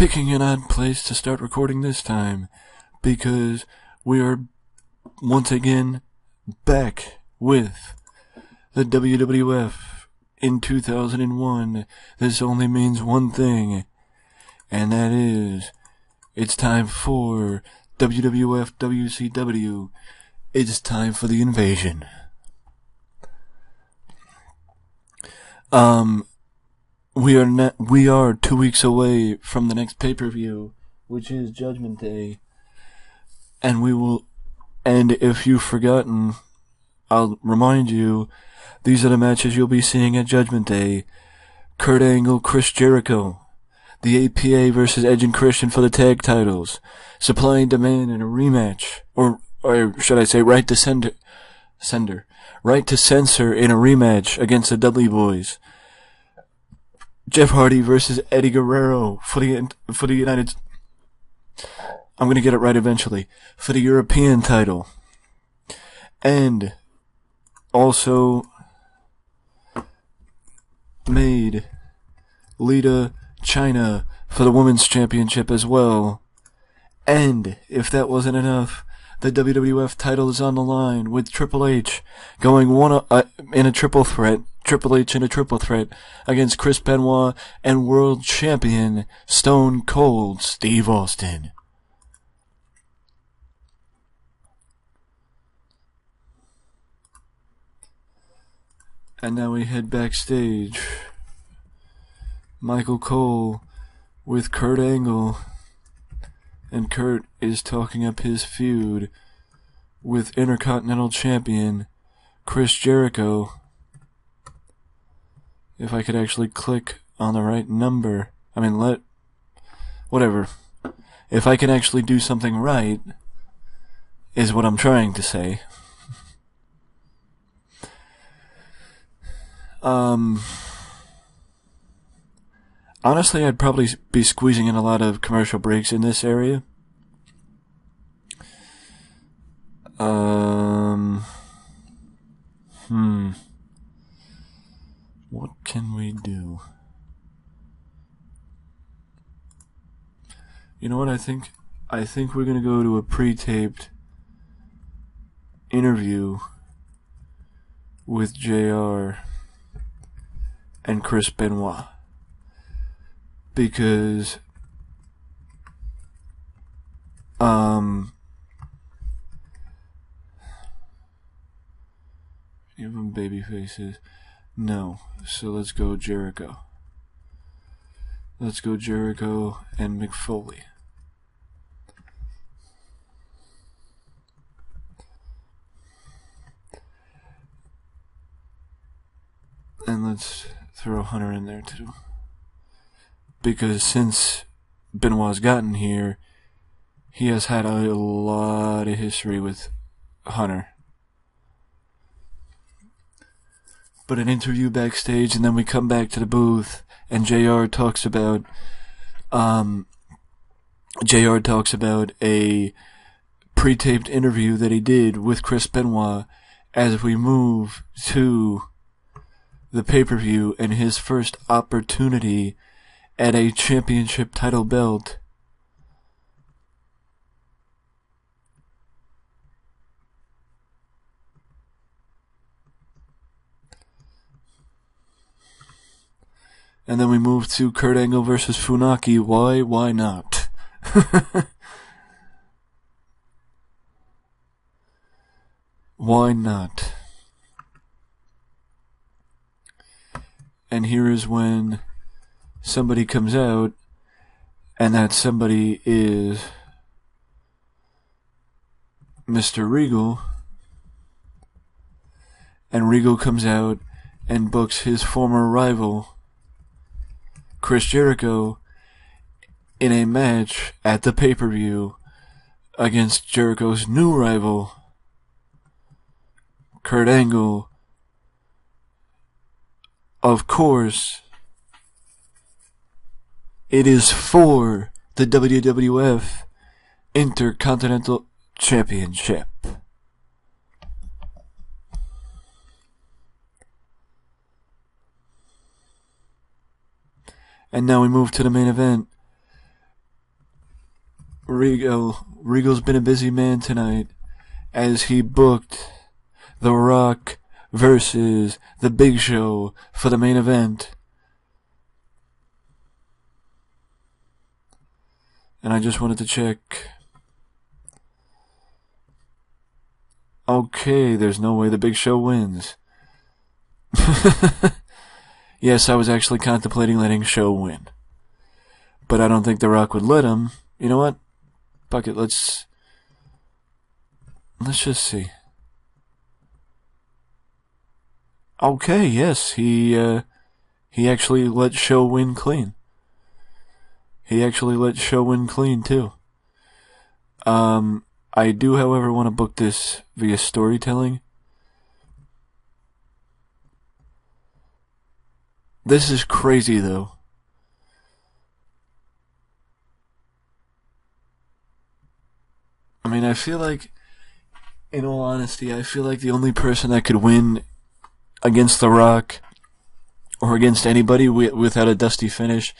picking an odd place to start recording this time, because we are once again back with the WWF in 2001. This only means one thing, and that is, it's time for WWF WCW. It's time for the invasion. We are 2 weeks away from the next pay-per-view, which is Judgment Day. And if you've forgotten, I'll remind you, these are the matches you'll be seeing at Judgment Day. Kurt Angle, Chris Jericho. The APA versus Edge and Christian for the tag titles. Supply and Demand in a rematch. Or should I say, Right to Censor in a rematch against the Dudley Boys. Jeff Hardy versus Eddie Guerrero for the United... I'm gonna get it right eventually. For the European title. And also made Lita China for the Women's Championship as well. And if that wasn't enough, the WWF title is on the line with Triple H going in a triple threat. Triple H in a triple threat against Chris Benoit and World Champion Stone Cold Steve Austin. And now we head backstage. Michael Cole with Kurt Angle. And Kurt is talking up his feud with Intercontinental Champion Chris Jericho. If I could actually click on the right number. Whatever. If I can actually do something right, is what I'm trying to say. Honestly, I'd probably be squeezing in a lot of commercial breaks in this area. What can we do? You know what I think? I think we're gonna go to a pre-taped interview with JR and Chris Benoit. Because even baby faces. No. So let's go Jericho. Let's go Jericho and McFoley. And let's throw Hunter in there too. Because since Benoit's gotten here, he has had a lot of history with Hunter. But an interview backstage, and then we come back to the booth, and JR talks about a pre-taped interview that he did with Chris Benoit as we move to the pay-per-view and his first opportunity at a championship title belt. And then we move to Kurt Angle versus Funaki. Why not? Why not? And here is when somebody comes out, and that somebody is Mr. Regal. And Regal comes out and books his former rival, Chris Jericho, in a match at the pay-per-view against Jericho's new rival, Kurt Angle. Of course, it is for the WWF Intercontinental Championship. And now we move to the main event. Regal's been a busy man tonight as he booked The Rock versus The Big Show for the main event. And I just wanted to check. Okay, there's no way The Big Show wins. Yes, I was actually contemplating letting Show win. But I don't think The Rock would let him. You know what? Fuck it, let's just see. Okay, yes, he actually let Show win clean. He actually let Show win clean, too. I do, however, want to book this via storytelling. This is crazy, though. I mean, I feel like, in all honesty, I feel like the only person that could win against The Rock, or against anybody without a dusty finish,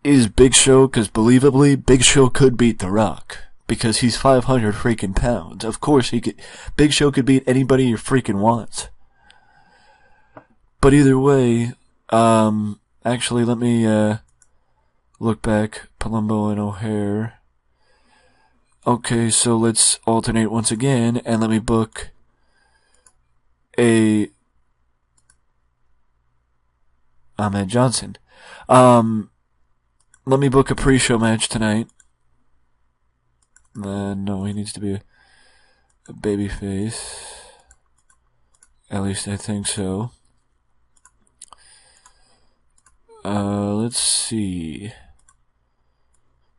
is Big Show, because believably, Big Show could beat The Rock. Because he's 500 freaking pounds. Of course he could. Big Show could beat anybody he freaking wants. But either way, actually let me, look back. Palumbo and O'Hare. Okay, so let's alternate once again, and let me book a Ahmed Johnson. Let me book a pre-show match tonight. No, he needs to be a babyface. At least I think so. Let's see.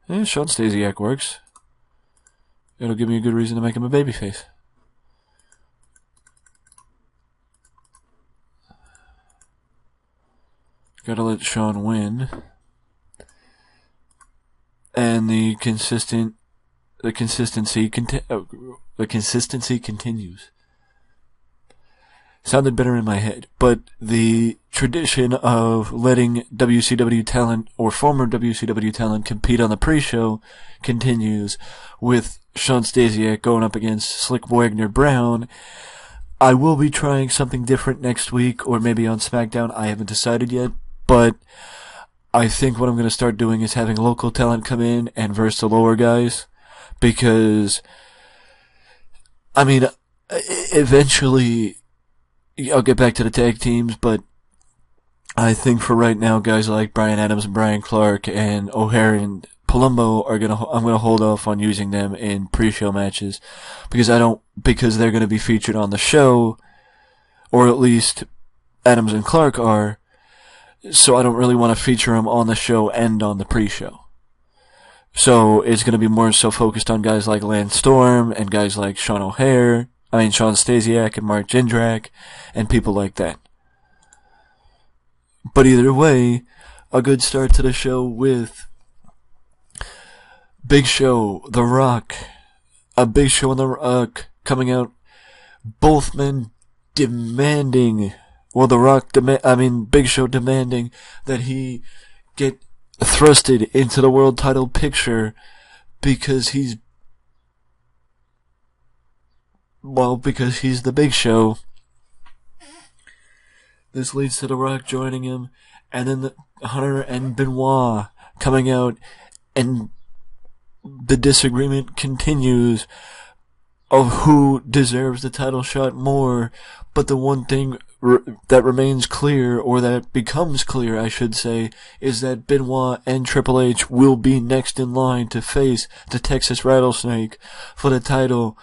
Yeah, Sean Stasiak works. It'll give me a good reason to make him a babyface. Gotta let Sean win. And the consistency continues. Sounded better in my head, but the tradition of letting WCW talent or former WCW talent compete on the pre-show continues with Sean Stasiak going up against Slick Wagner Brown. I will be trying something different next week, or maybe on SmackDown. I haven't decided yet, but I think what I'm going to start doing is having local talent come in and verse the lower guys. Because, I mean, eventually, I'll get back to the tag teams, but I think for right now, guys like Brian Adams and Brian Clark and O'Hare and Palumbo I'm gonna hold off on using them in pre-show matches, because they're gonna be featured on the show, or at least Adams and Clark are, so I don't really want to feature them on the show and on the pre-show. So it's going to be more so focused on guys like Lance Storm and guys like Sean Stasiak and Mark Jindrak and people like that. But either way, a good start to the show with Big Show, The Rock, a Big Show and The Rock coming out, both men demanding, Big Show demanding that he get thrusted into the world title picture because he's the Big Show. This leads to The Rock joining him, and then Hunter and Benoit coming out, and the disagreement continues of who deserves the title shot more. But the one thing that remains clear, or that becomes clear, I should say, is that Benoit and Triple H will be next in line to face the Texas Rattlesnake for the title,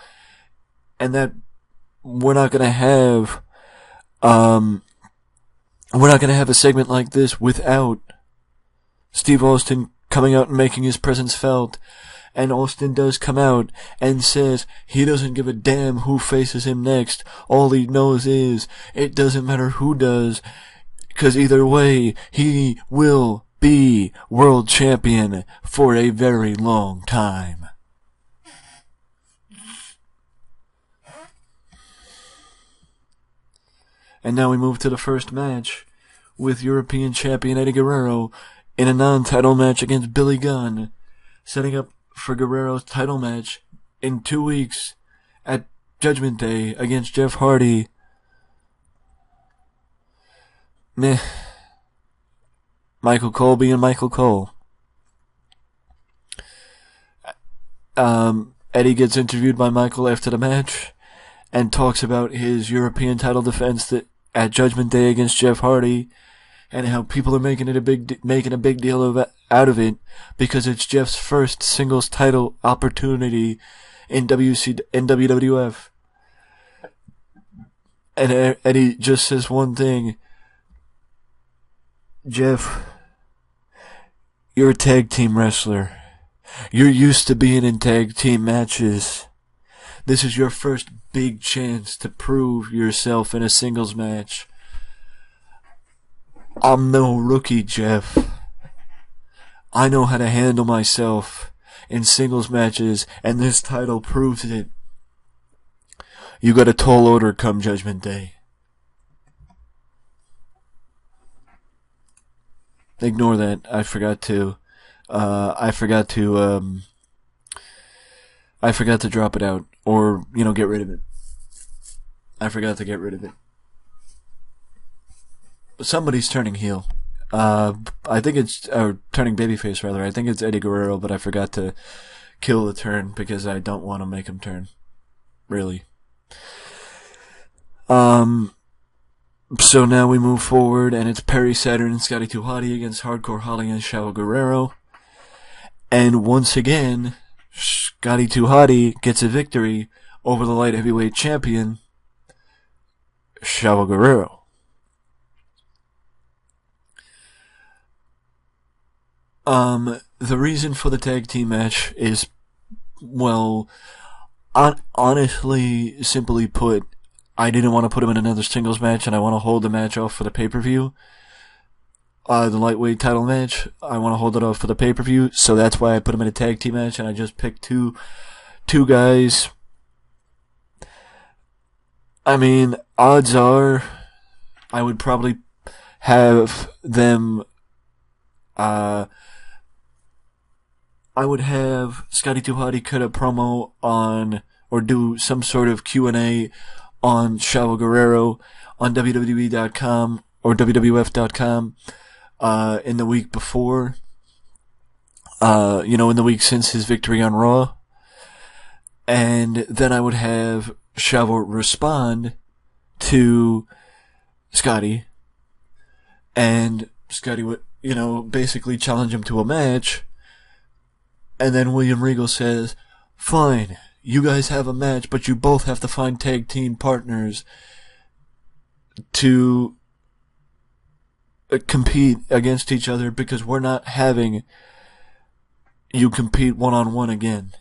and that we're not gonna have a segment like this without Steve Austin coming out and making his presence felt. And Austin does come out and says he doesn't give a damn who faces him next. All he knows is it doesn't matter who does, because either way, he will be world champion for a very long time. And now we move to the first match with European champion Eddie Guerrero in a non-title match against Billy Gunn, setting up for Guerrero's title match in 2 weeks at Judgment Day against Jeff Hardy. Meh. Michael Cole being Michael Cole. Eddie gets interviewed by Michael after the match and talks about his European title defense at Judgment Day against Jeff Hardy, and how people are making a big deal out of it because it's Jeff's first singles title opportunity in WWF. And Eddie just says one thing: Jeff, you're a tag team wrestler. You're used to being in tag team matches. This is your first big chance to prove yourself in a singles match. I'm no rookie, Jeff. I know how to handle myself in singles matches, and this title proves it. You got a tall order come Judgment Day. Ignore that. I forgot to drop it out, or, get rid of it. I forgot to get rid of it. Somebody's turning heel. I think it's, turning babyface rather. I think it's Eddie Guerrero, but I forgot to kill the turn because I don't want to make him turn. Really. So now we move forward, and it's Perry Saturn and Scotty 2 Hotty against Hardcore Holly and Chavo Guerrero. And once again, Scotty 2 Hotty gets a victory over the light heavyweight champion, Chavo Guerrero. The reason for the tag team match is, well, honestly, simply put, I didn't want to put him in another singles match, and I want to hold the match off for the pay-per-view. The lightweight title match, I want to hold it off for the pay-per-view, so that's why I put him in a tag team match, and I just picked two guys. I mean, odds are, I would probably have them, I would have Scotty 2 Hotty cut a promo on, or do some sort of Q&A on Chavo Guerrero on WWE.com or WWF.com in the week before, in the week since his victory on Raw. And then I would have Chavo respond to Scotty, and Scotty would, basically challenge him to a match. And then William Regal says, fine, you guys have a match, but you both have to find tag team partners to compete against each other, because we're not having you compete one-on-one again.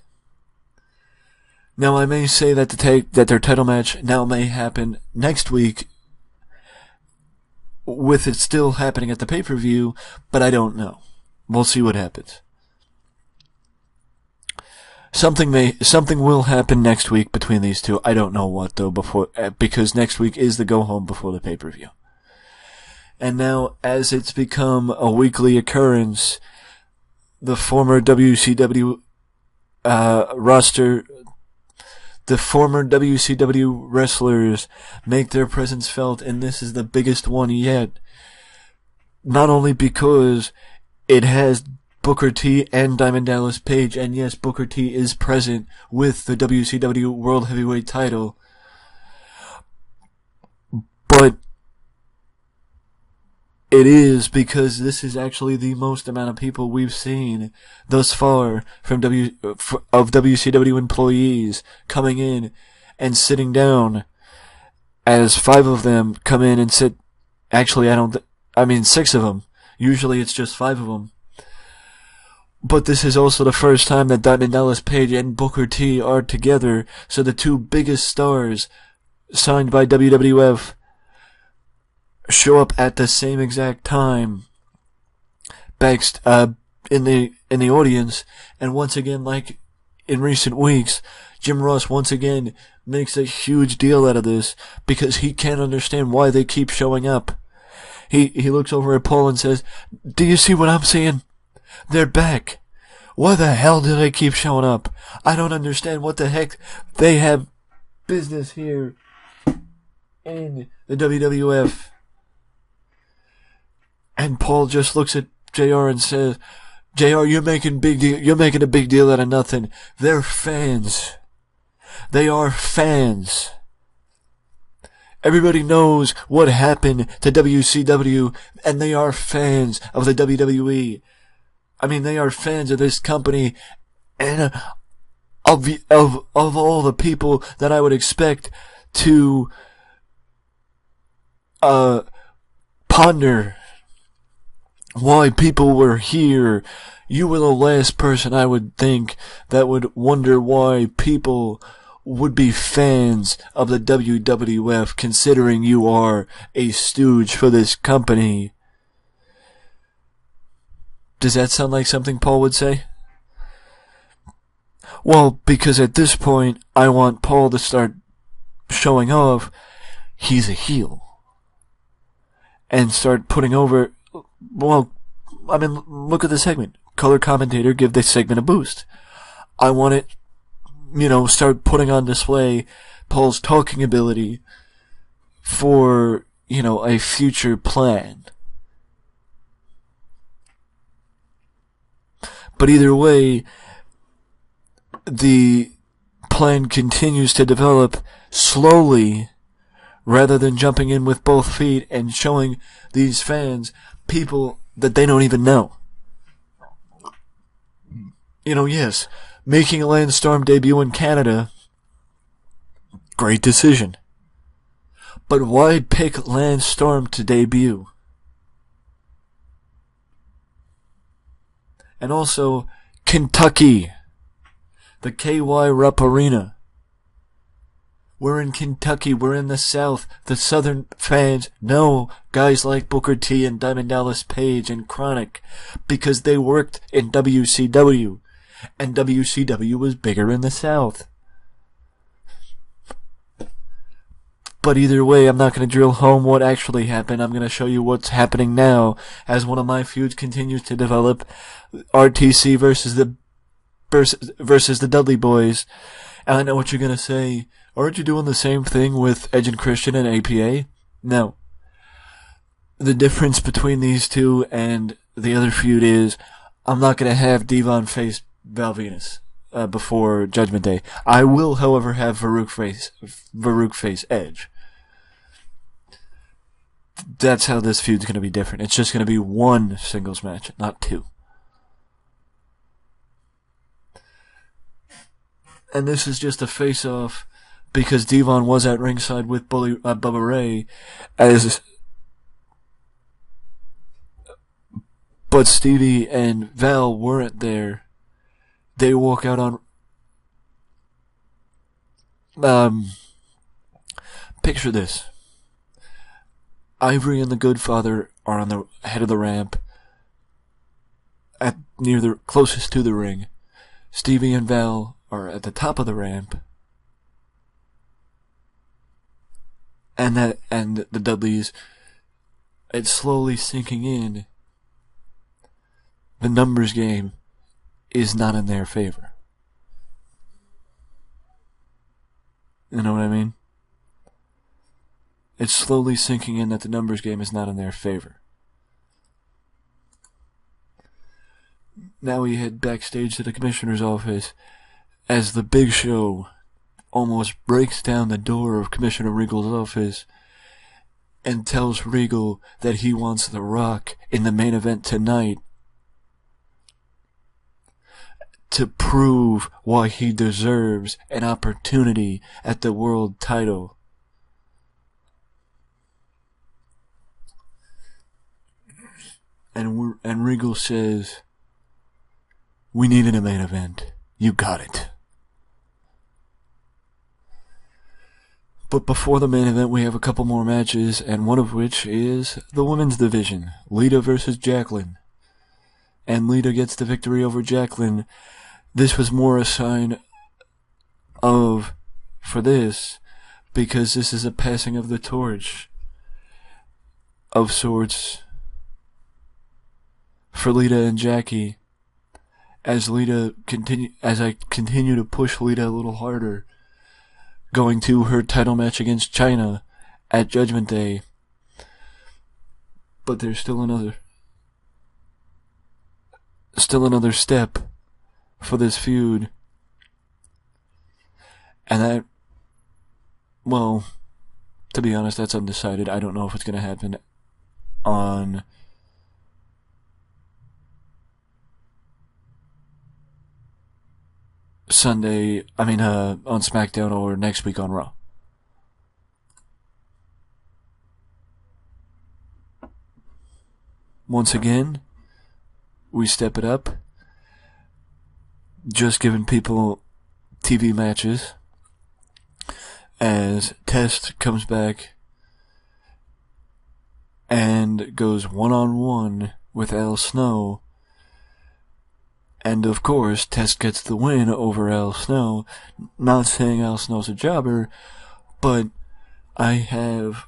Now, I may say that their title match now may happen next week, with it still happening at the pay-per-view, but I don't know. We'll see what happens. Something will happen next week between these two. I don't know what though, because next week is the go home before the pay-per-view. And now, as it's become a weekly occurrence, the former WCW roster, the former WCW wrestlers make their presence felt, and this is the biggest one yet. Not only because it has Booker T and Diamond Dallas Page, and yes, Booker T is present with the WCW World Heavyweight title, but it is because this is actually the most amount of people we've seen thus far from WCW employees coming in and sitting down, as 5 of them come in and sit. Actually, 6 of them. Usually it's just 5 of them. But this is also the first time that Diamond Dallas Page and Booker T are together, so the 2 biggest stars signed by WWF show up at the same exact time in the audience. And once again, like in recent weeks, Jim Ross once again makes a huge deal out of this because he can't understand why they keep showing up. He looks over at Paul and says, "Do you see what I'm seeing? They're back. Why the hell do they keep showing up? I don't understand what the heck. They have business here in the WWF. And Paul just looks at JR and says, JR, you're making a big deal out of nothing. They're fans. They are fans. Everybody knows what happened to WCW, and they are fans of the WWE. I mean, they are fans of this company, and of all the people that I would expect to ponder why people were here, you were the last person I would think that would wonder why people would be fans of the WWF, considering you are a stooge for this company. Does that sound like something Paul would say? Well, because at this point, I want Paul to start showing off he's a heel. And start putting over, well, I mean, look at the segment. Color commentator, give this segment a boost. I want it, start putting on display Paul's talking ability for, a future plan. But either way, the plan continues to develop slowly rather than jumping in with both feet and showing these fans people that they don't even know. Yes, making a Lance Storm debut in Canada, great decision. But why pick Lance Storm to debut? And also, Kentucky. The KY Rupp Arena. We're in Kentucky. We're in the South. The Southern fans know guys like Booker T and Diamond Dallas Page and Chronic because they worked in WCW. And WCW was bigger in the South. But either way, I'm not going to drill home what actually happened. I'm going to show you what's happening now as one of my feuds continues to develop. RTC versus the Dudley Boys. And I know what you're going to say. Aren't you doing the same thing with Edge and Christian and APA? No. The difference between these two and the other feud is I'm not going to have Devon face Val Venus before Judgment Day. I will, however, have Farouk face Edge. That's how this feud's going to be different. It's just going to be one singles match, not two. And this is just a face-off because Devon was at ringside with Bubba Ray, but Stevie and Val weren't there. They walk out on... picture this. Ivory and the Good Father are on the head of the ramp, near the closest to the ring. Stevie and Val are at the top of the ramp, and the Dudleys. It's slowly sinking in. The numbers game is not in their favor. You know what I mean? It's slowly sinking in that the numbers game is not in their favor. Now we head backstage to the commissioner's office as the Big Show almost breaks down the door of Commissioner Regal's office and tells Regal that he wants The Rock in the main event tonight to prove why he deserves an opportunity at the world title. And Regal says, "We need it in a main event. You got it." But before the main event, we have a couple more matches, and one of which is the women's division. Lita versus Jacqueline. And Lita gets the victory over Jacqueline. This was more a sign for this, because this is a passing of the torch of sorts for Lita and Jackie. as I continue to push Lita a little harder, going to her title match against China at Judgment Day. But there's still another step for this feud. And that, well, to be honest, that's undecided. I don't know if it's going to happen on Sunday, on SmackDown, or next week on Raw. Once again, we step it up, just giving people TV matches, as Test comes back and goes one-on-one with Al Snow. And of course, Test gets the win over Al Snow. Not saying Al Snow's a jobber, but I have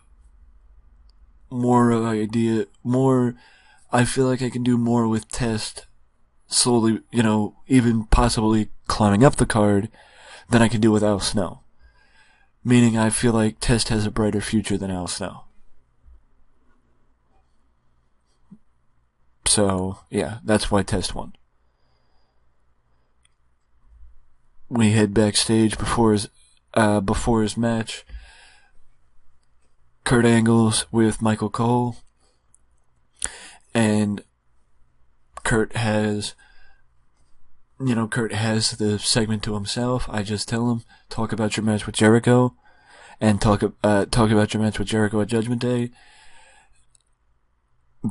I feel like I can do more with Test slowly, even possibly climbing up the card, than I can do with Al Snow. Meaning I feel like Test has a brighter future than Al Snow. So, yeah, that's why Test won. We head backstage before his match. Kurt Angle's with Michael Cole. And Kurt has the segment to himself. I just tell him, talk about your match with Jericho, and talk about your match with Jericho at Judgment Day.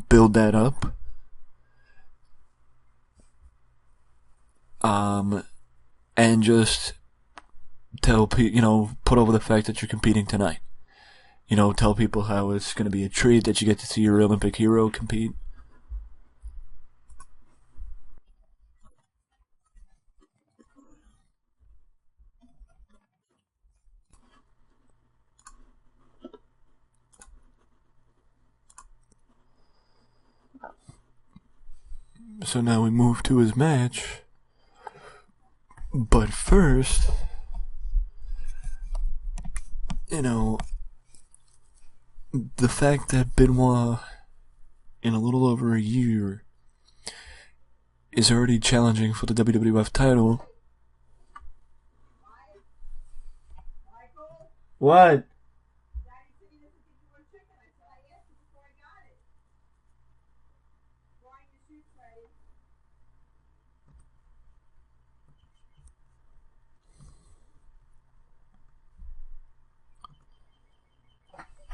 Build that up. And just tell people, put over the fact that you're competing tonight. Tell people how it's going to be a treat that you get to see your Olympic hero compete. So now we move to his match. But first, the fact that Benoit, in a little over a year, is already challenging for the WWF title. What?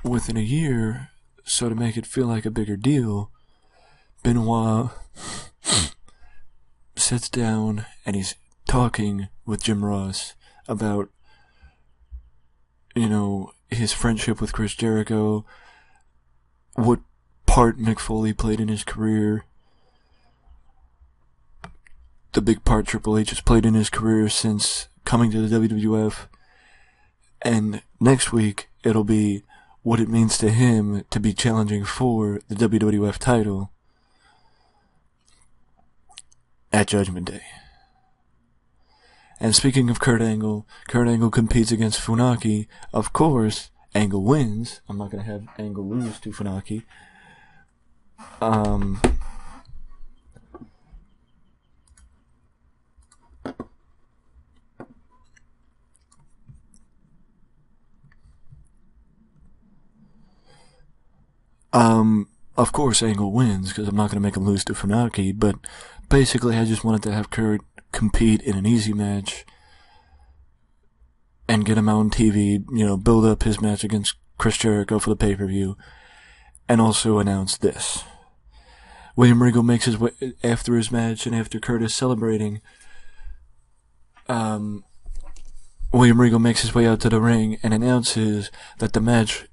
Within a year, so to make it feel like a bigger deal, Benoit sits down and he's talking with Jim Ross about, his friendship with Chris Jericho, what part Mick Foley played in his career, the big part Triple H has played in his career since coming to the WWF, and next week it'll be what it means to him to be challenging for the WWF title at Judgment Day. And speaking of Kurt Angle competes against Funaki. Of course, Angle wins. I'm not going to have Angle lose to Funaki. Of course Angle wins, because I'm not going to make him lose to Funaki, but basically I just wanted to have Kurt compete in an easy match and get him out on TV, build up his match against Chris Jericho for the pay-per-view, and also announce this. William Regal makes his way, after his match and after Kurt is celebrating, William Regal makes his way out to the ring and announces that the match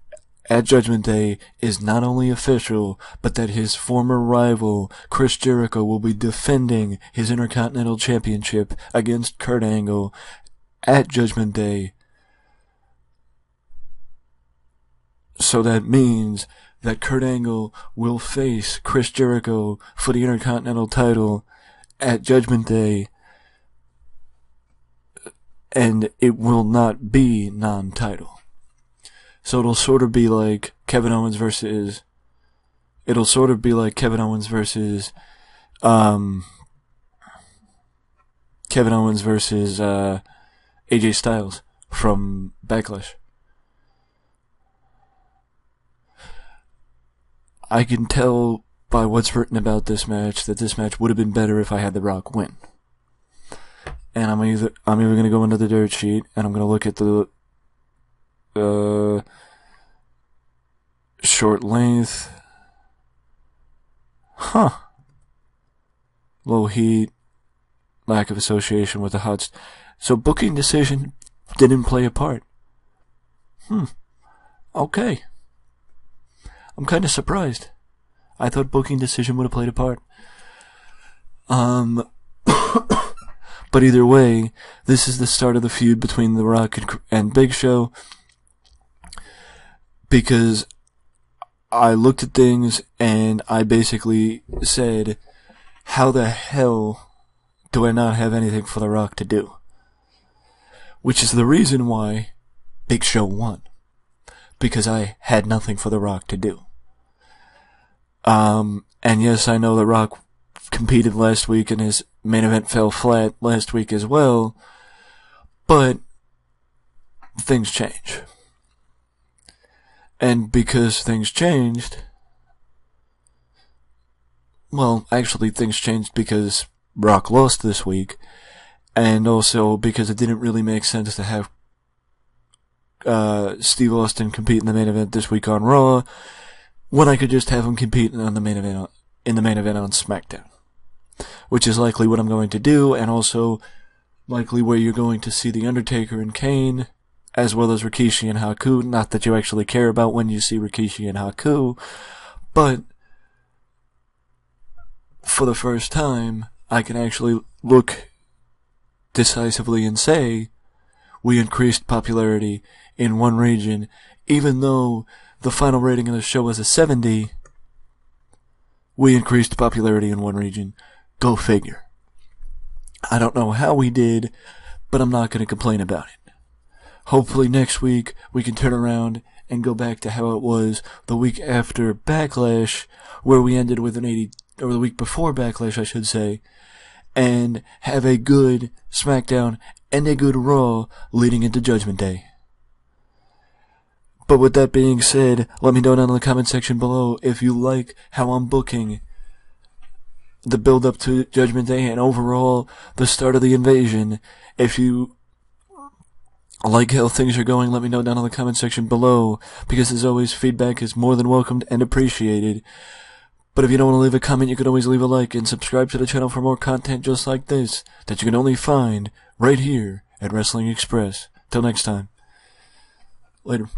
at Judgment Day is not only official, but that his former rival, Chris Jericho, will be defending his Intercontinental Championship against Kurt Angle at Judgment Day. So that means that Kurt Angle will face Chris Jericho for the Intercontinental title at Judgment Day, and it will not be non-title. So it'll sort of be like Kevin Owens versus AJ Styles from Backlash. I can tell by what's written about this match that this match would have been better if I had The Rock win. And I'm either going to go into the dirt sheet and I'm going to look at the short length, low heat, lack of association with the Huts. So booking decision didn't play a part. Okay. I'm kind of surprised. I thought booking decision would have played a part. But either way, this is the start of the feud between The Rock and Big Show, because I looked at things and I basically said, how the hell do I not have anything for The Rock to do? Which is the reason why Big Show won. Because I had nothing for The Rock to do. And yes, I know The Rock competed last week and his main event fell flat last week as well, but things change. And because things changed, well, actually things changed because Rock lost this week, and also because it didn't really make sense to have Steve Austin compete in the main event this week on Raw, when I could just have him compete in the main event on SmackDown. Which is likely what I'm going to do, and also likely where you're going to see The Undertaker and Kane, as well as Rikishi and Haku. Not that you actually care about when you see Rikishi and Haku, but for the first time, I can actually look decisively and say, we increased popularity in one region, even though the final rating of the show was a 70, we increased popularity in one region. Go figure. I don't know how we did, but I'm not going to complain about it. Hopefully next week we can turn around and go back to how it was the week after Backlash, where we ended with an 80, or the week before Backlash, I should say, and have a good SmackDown and a good Raw leading into Judgment Day. But with that being said, let me know down in the comment section below if you like how I'm booking the build up to Judgment Day and overall the start of the Invasion. If you like how things are going, let me know down in the comment section below, because as always, feedback is more than welcomed and appreciated. But if you don't want to leave a comment, you can always leave a like and subscribe to the channel for more content just like this that you can only find right here at Wrestling Express. Till next time. Later.